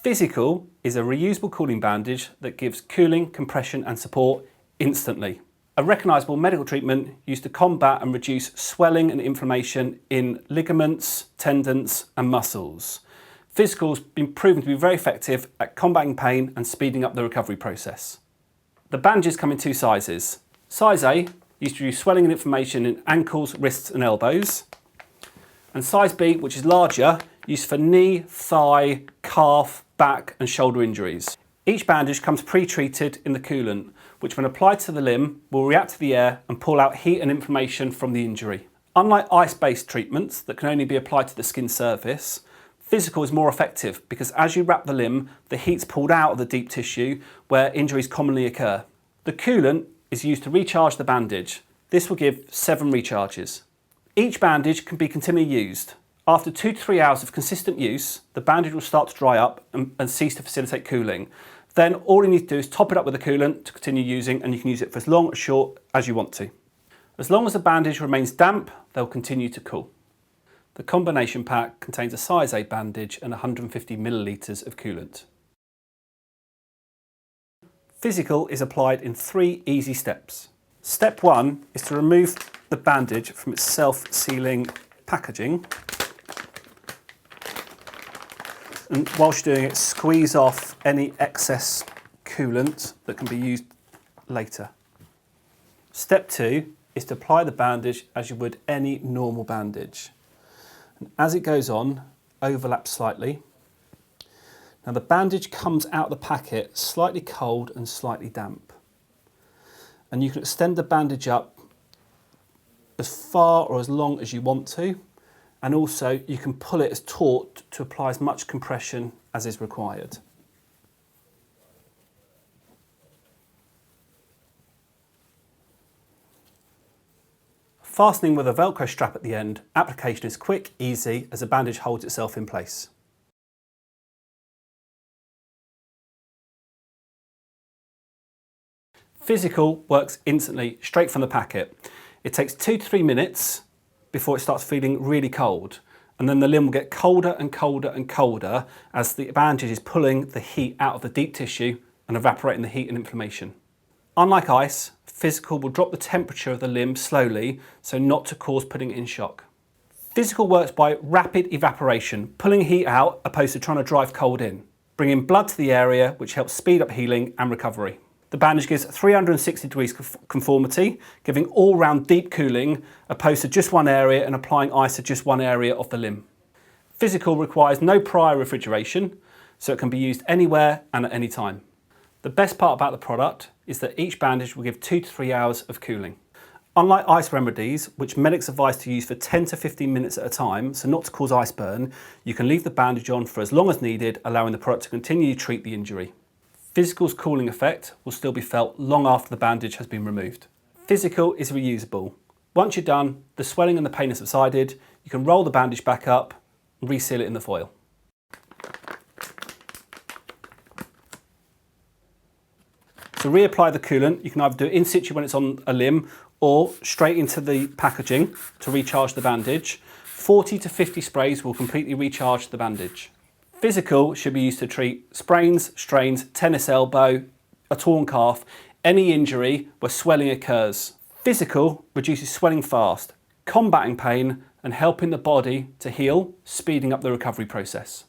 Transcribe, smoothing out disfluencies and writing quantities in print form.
Physicool is a reusable cooling bandage that gives cooling, compression and support instantly. A recognisable medical treatment used to combat and reduce swelling and inflammation in ligaments, tendons and muscles. Physicool's been proven to be very effective at combating pain and speeding up the recovery process. The bandages come in two sizes. Size A used to reduce swelling and inflammation in ankles, wrists and elbows. And size B, which is larger, used for knee, thigh, calf, back and shoulder injuries. Each bandage comes pre-treated in the coolant, which when applied to the limb will react to the air and pull out heat and inflammation from the injury. Unlike ice-based treatments that can only be applied to the skin surface, Physicool is more effective because as you wrap the limb, the heat's pulled out of the deep tissue where injuries commonly occur. The coolant is used to recharge the bandage. This will give 7 recharges. Each bandage can be continually used. After 2 to 3 hours of consistent use, the bandage will start to dry up and cease to facilitate cooling. Then all you need to do is top it up with the coolant to continue using, and you can use it for as long or short as you want to. As long as the bandage remains damp, they'll continue to cool. The combination pack contains a size A bandage and 150 millilitres of coolant. Physicool is applied in 3 easy steps. Step 1 is to remove the bandage from its self-sealing packaging. And whilst you're doing it, squeeze off any excess coolant that can be used later. Step 2 is to apply the bandage as you would any normal bandage. And as it goes on, overlap slightly. Now the bandage comes out of the packet slightly cold and slightly damp. And you can extend the bandage up as far or as long as you want to. And also you can pull it as taut to apply as much compression as is required. Fastening with a Velcro strap at the end, application is quick, easy as the bandage holds itself in place. Physicool works instantly, straight from the packet. It takes 2 to 3 minutes before it starts feeling really cold, and then the limb will get colder and colder and colder as the bandage is pulling the heat out of the deep tissue and evaporating the heat and inflammation. Unlike ice, Physicool will drop the temperature of the limb slowly so not to cause putting it in shock. Physicool works by rapid evaporation, pulling heat out opposed to trying to drive cold in, bringing blood to the area which helps speed up healing and recovery. The bandage gives 360 degrees conformity, giving all-round deep cooling opposed to just one area and applying ice to just one area of the limb. Physicool requires no prior refrigeration, so it can be used anywhere and at any time. The best part about the product is that each bandage will give 2 to 3 hours of cooling. Unlike ice remedies, which medics advise to use for 10 to 15 minutes at a time, so not to cause ice burn, you can leave the bandage on for as long as needed, allowing the product to continue to treat the injury. Physicool's cooling effect will still be felt long after the bandage has been removed. Physicool is reusable. Once you're done, the swelling and the pain has subsided, you can roll the bandage back up and reseal it in the foil. To reapply the coolant, you can either do it in situ when it's on a limb or straight into the packaging to recharge the bandage. 40 to 50 sprays will completely recharge the bandage. Physicool should be used to treat sprains, strains, tennis elbow, a torn calf, any injury where swelling occurs. Physicool reduces swelling fast, combating pain and helping the body to heal, speeding up the recovery process.